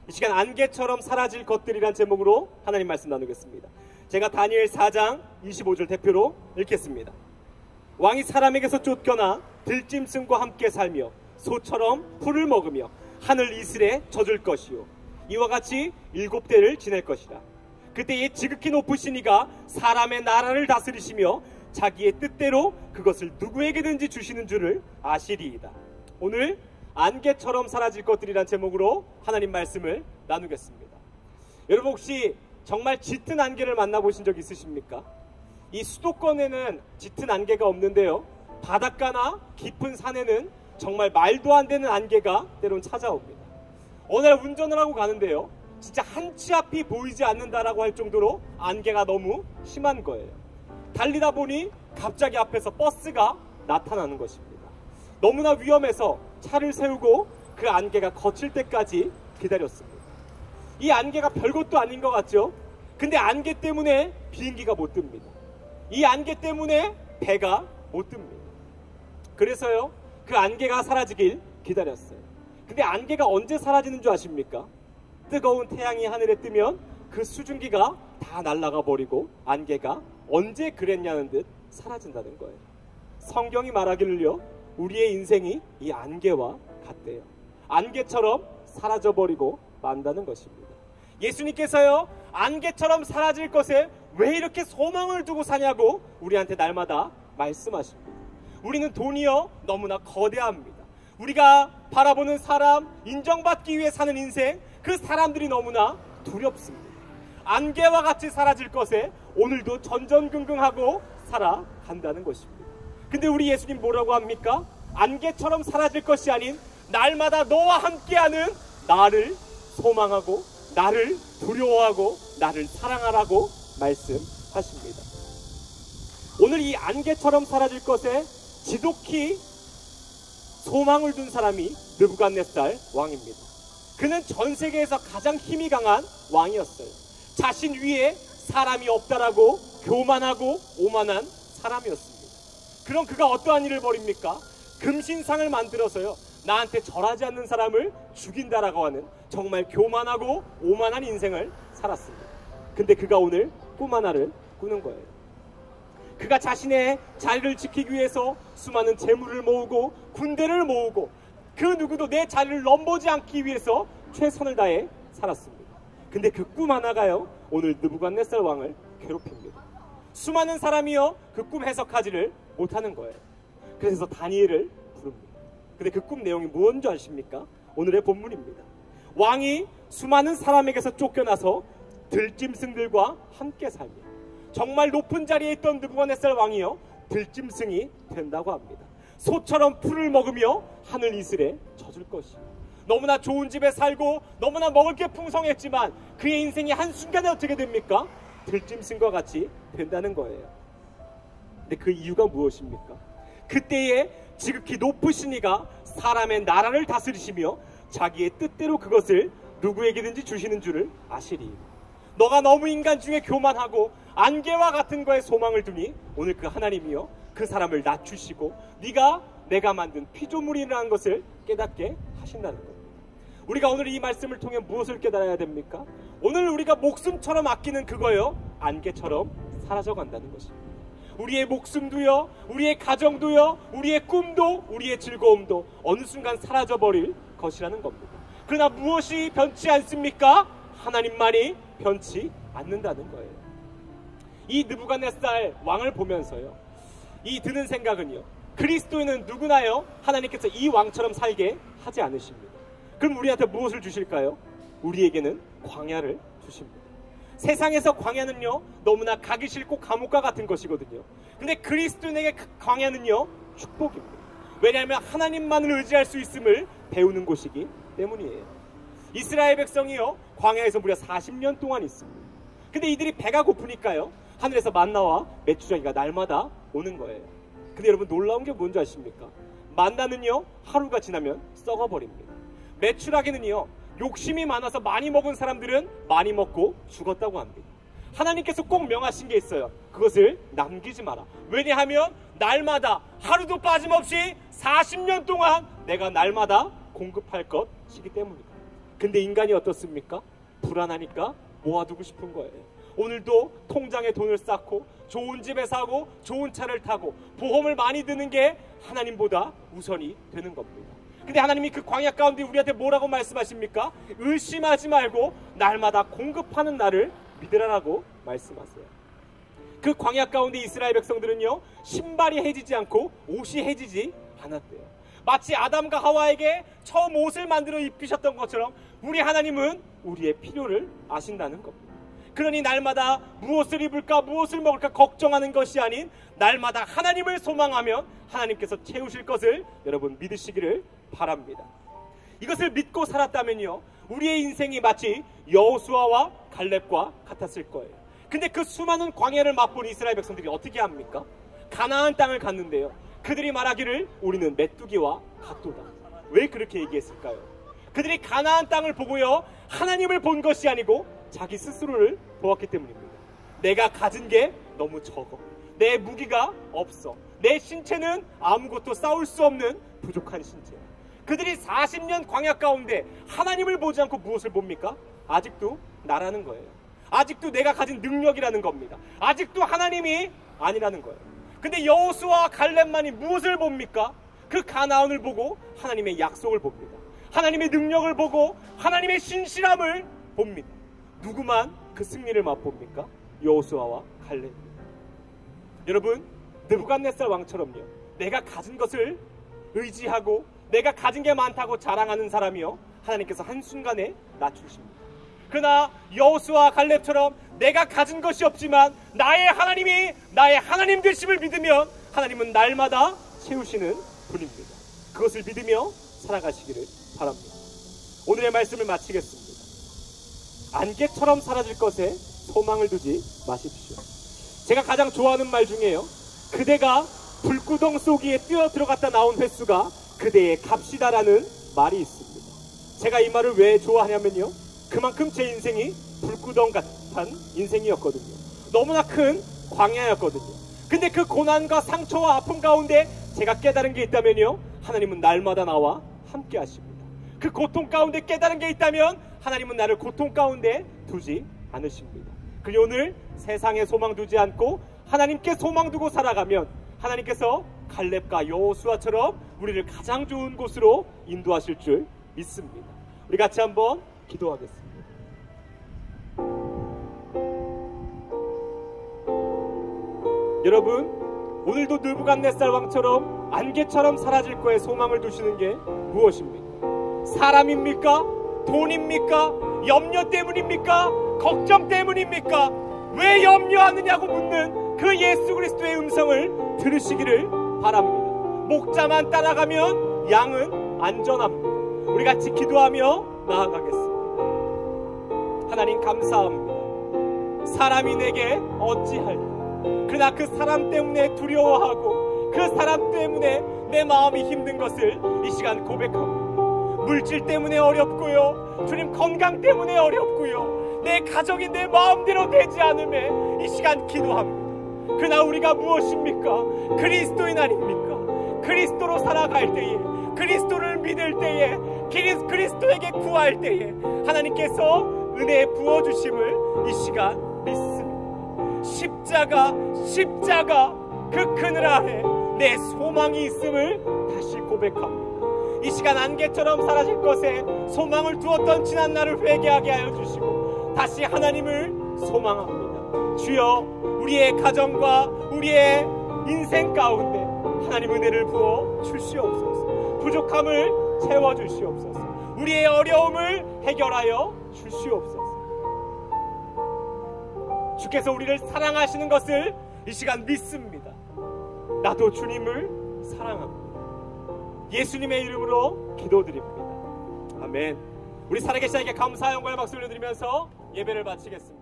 이 시간 안개처럼 사라질 것들이란 제목으로 하나님 말씀 나누겠습니다. 제가 다니엘 4장 25절 대표로 읽겠습니다. 왕이 사람에게서 쫓겨나 들짐승과 함께 살며 소처럼 풀을 먹으며 하늘 이슬에 젖을 것이요 이와 같이 7대를 지낼 것이라. 그때에 지극히 높으신 이가 사람의 나라를 다스리시며 자기의 뜻대로 그것을 누구에게든지 주시는 줄을 아시리이다. 오늘 안개처럼 사라질 것들이란 제목으로 하나님 말씀을 나누겠습니다. 여러분 혹시 정말 짙은 안개를 만나보신 적 있으십니까? 이 수도권에는 짙은 안개가 없는데요, 바닷가나 깊은 산에는 정말 말도 안 되는 안개가 때론 찾아옵니다. 어느 날 운전을 하고 가는데요, 진짜 한 치 앞이 보이지 않는다라고 할 정도로 안개가 너무 심한 거예요. 달리다 보니 갑자기 앞에서 버스가 나타나는 것입니다. 너무나 위험해서 차를 세우고 그 안개가 거칠 때까지 기다렸습니다. 이 안개가 별것도 아닌 것 같죠? 근데 안개 때문에 비행기가 못 뜹니다. 이 안개 때문에 배가 못 뜹니다. 그래서요, 그 안개가 사라지길 기다렸어요. 근데 안개가 언제 사라지는 줄 아십니까? 뜨거운 태양이 하늘에 뜨면 그 수증기가 다 날아가 버리고 안개가 언제 그랬냐는 듯 사라진다는 거예요. 성경이 말하기를요, 우리의 인생이 이 안개와 같대요. 안개처럼 사라져버리고 만다는 것입니다. 예수님께서요, 안개처럼 사라질 것에 왜 이렇게 소망을 두고 사냐고 우리한테 날마다 말씀하십니다. 우리는 돈이요 너무나 거대합니다. 우리가 바라보는 사람, 인정받기 위해 사는 인생, 그 사람들이 너무나 두렵습니다. 안개와 같이 사라질 것에 오늘도 전전긍긍하고 살아간다는 것입니다. 근데 우리 예수님 뭐라고 합니까? 안개처럼 사라질 것이 아닌 날마다 너와 함께하는 나를 소망하고 나를 두려워하고 나를 사랑하라고 말씀하십니다. 오늘 이 안개처럼 사라질 것에 지독히 소망을 둔 사람이 느부갓네살 왕입니다. 그는 전 세계에서 가장 힘이 강한 왕이었어요. 자신 위에 사람이 없다라고 교만하고 오만한 사람이었습니다. 그럼 그가 어떠한 일을 벌입니까? 금신상을 만들어서요, 나한테 절하지 않는 사람을 죽인다라고 하는 정말 교만하고 오만한 인생을 살았습니다. 근데 그가 오늘 꿈 하나를 꾸는 거예요. 그가 자신의 자리를 지키기 위해서 수많은 재물을 모으고 군대를 모으고 그 누구도 내 자리를 넘보지 않기 위해서 최선을 다해 살았습니다. 근데 그 꿈 하나가요, 오늘 느부갓네살 왕을 괴롭힙니다. 수많은 사람이요, 그 꿈 해석하지를 못하는 거예요. 그래서 다니엘을 부릅니다. 근데 그 꿈 내용이 뭔지 아십니까? 오늘의 본문입니다. 왕이 수많은 사람에게서 쫓겨나서 들짐승들과 함께 살며, 정말 높은 자리에 있던 느부갓네살 왕이요, 들짐승이 된다고 합니다. 소처럼 풀을 먹으며 하늘 이슬에 젖을 것이요. 너무나 좋은 집에 살고 너무나 먹을 게 풍성했지만 그의 인생이 한순간에 어떻게 됩니까? 들짐승과 같이 된다는 거예요. 근데 그 이유가 무엇입니까? 그때에 지극히 높으신 이가 사람의 나라를 다스리시며 자기의 뜻대로 그것을 누구에게든지 주시는 줄을 아시리. 너가 너무 인간 중에 교만하고 안개와 같은 거에 소망을 두니 오늘 그 하나님이요, 그 사람을 낮추시고 네가 내가 만든 피조물이라는 것을 깨닫게 하신다는 겁니다. 우리가 오늘 이 말씀을 통해 무엇을 깨달아야 됩니까? 오늘 우리가 목숨처럼 아끼는 그거요, 안개처럼 사라져간다는 것입니다. 우리의 목숨도요, 우리의 가정도요, 우리의 꿈도, 우리의 즐거움도 어느 순간 사라져버릴 것이라는 겁니다. 그러나 무엇이 변치 않습니까? 하나님만이 변치 않는다는 거예요. 이 느부갓네살 왕을 보면서요, 이 드는 생각은요, 그리스도인은 누구나요, 하나님께서 이 왕처럼 살게 하지 않으십니다. 그럼 우리한테 무엇을 주실까요? 우리에게는 광야를 주십니다. 세상에서 광야는요, 너무나 가기 싫고 감옥과 같은 것이거든요. 근데 그리스도인에게 광야는요, 축복입니다. 왜냐하면 하나님만을 의지할 수 있음을 배우는 곳이기 때문이에요. 이스라엘 백성이요, 광야에서 무려 40년 동안 있습니다. 근데 이들이 배가 고프니까요, 하늘에서 만나와 메추라기가 날마다 오는 거예요. 근데 여러분 놀라운 게 뭔지 아십니까? 만나는요, 하루가 지나면 썩어버립니다. 메추라기는요, 욕심이 많아서 많이 먹은 사람들은 많이 먹고 죽었다고 합니다. 하나님께서 꼭 명하신 게 있어요. 그것을 남기지 마라. 왜냐하면 날마다 하루도 빠짐없이 40년 동안 내가 날마다 공급할 것이기 때문입니다. 근데 인간이 어떻습니까? 불안하니까 모아두고 싶은 거예요. 오늘도 통장에 돈을 쌓고 좋은 집에 사고 좋은 차를 타고 보험을 많이 드는 게 하나님보다 우선이 되는 겁니다. 근데 하나님이 그 광야 가운데 우리한테 뭐라고 말씀하십니까? 의심하지 말고 날마다 공급하는 나를 믿으라라고 말씀하세요. 그 광야 가운데 이스라엘 백성들은요, 신발이 해지지 않고 옷이 해지지 않았대요. 마치 아담과 하와에게 처음 옷을 만들어 입히셨던 것처럼 우리 하나님은 우리의 필요를 아신다는 겁니다. 그러니 날마다 무엇을 입을까 무엇을 먹을까 걱정하는 것이 아닌 날마다 하나님을 소망하면 하나님께서 채우실 것을 여러분 믿으시기를 바랍니다. 이것을 믿고 살았다면요, 우리의 인생이 마치 여호수아와 갈렙과 같았을 거예요. 근데 그 수많은 광야를 맛본 이스라엘 백성들이 어떻게 합니까? 가나안 땅을 갔는데요, 그들이 말하기를 우리는 메뚜기와 같도다. 왜 그렇게 얘기했을까요? 그들이 가나안 땅을 보고요, 하나님을 본 것이 아니고 자기 스스로를 보았기 때문입니다. 내가 가진 게 너무 적어. 내 무기가 없어. 내 신체는 아무것도 싸울 수 없는 부족한 신체. 그들이 40년 광야 가운데 하나님을 보지 않고 무엇을 봅니까? 아직도 나라는 거예요. 아직도 내가 가진 능력이라는 겁니다. 아직도 하나님이 아니라는 거예요. 근데 여호수아와 갈렙만이 무엇을 봅니까? 그 가나안을 보고 하나님의 약속을 봅니다. 하나님의 능력을 보고 하나님의 신실함을 봅니다. 누구만 그 승리를 맛봅니까? 여호수아와 갈렙입니다. 여러분, 느부갓네살 왕처럼요, 내가 가진 것을 의지하고 내가 가진 게 많다고 자랑하는 사람이요, 하나님께서 한순간에 낮추십니다. 그러나 여호수아와 갈렙처럼 내가 가진 것이 없지만 나의 하나님이 나의 하나님 되심을 믿으면 하나님은 날마다 채우시는 분입니다. 그것을 믿으며 살아가시기를 바랍니다. 오늘의 말씀을 마치겠습니다. 안개처럼 사라질 것에 소망을 두지 마십시오. 제가 가장 좋아하는 말 중에요, 그대가 불구덩 속에 뛰어 들어갔다 나온 횟수가 그대의 값이다라는 말이 있습니다. 제가 이 말을 왜 좋아하냐면요, 그만큼 제 인생이 불구덩 같은 인생이었거든요. 너무나 큰 광야였거든요. 근데 그 고난과 상처와 아픔 가운데 제가 깨달은 게 있다면요, 하나님은 날마다 나와 함께 하십니다. 그 고통 가운데 깨달은 게 있다면 하나님은 나를 고통 가운데 두지 않으십니다. 그리고 오늘 세상에 소망 두지 않고 하나님께 소망 두고 살아가면 하나님께서 갈렙과 여호수아처럼 우리를 가장 좋은 곳으로 인도하실 줄 믿습니다. 우리 같이 한번 기도하겠습니다. 여러분, 오늘도 느부갓네살 왕처럼 안개처럼 사라질 거에 소망을 두시는 게 무엇입니까? 사람입니까? 돈입니까? 염려 때문입니까? 걱정 때문입니까? 왜 염려하느냐고 묻는 그 예수 그리스도의 음성을 들으시기를 바랍니다. 목자만 따라가면 양은 안전합니다. 우리 같이 기도하며 나아가겠습니다. 하나님 감사합니다. 사람이 내게 어찌할까? 그러나 그 사람 때문에 두려워하고 그 사람 때문에 내 마음이 힘든 것을 이 시간 고백합니다. 물질 때문에 어렵고요, 주님 건강 때문에 어렵고요, 내 가정이 내 마음대로 되지 않음에 이 시간 기도합니다. 그러나 우리가 무엇입니까? 그리스도인 아닙니까? 그리스도로 살아갈 때에, 그리스도를 믿을 때에, 그리스도에게 구할 때에 하나님께서 은혜 부어주심을 이 시간 믿습니다. 십자가 그 그늘 아래 내 소망이 있음을 다시 고백합니다. 이 시간 안개처럼 사라질 것에 소망을 두었던 지난 날을 회개하게 하여 주시고 다시 하나님을 소망합니다. 주여, 우리의 가정과 우리의 인생 가운데 하나님 은혜를 부어 주시옵소서. 부족함을 채워주시옵소서. 우리의 어려움을 해결하여 주시옵소서. 주께서 우리를 사랑하시는 것을 이 시간 믿습니다. 나도 주님을 사랑합니다. 예수님의 이름으로 기도드립니다. 아멘. 우리 살아계신 하나님께 감사와 영광의 박수 올려드리면서 예배를 마치겠습니다.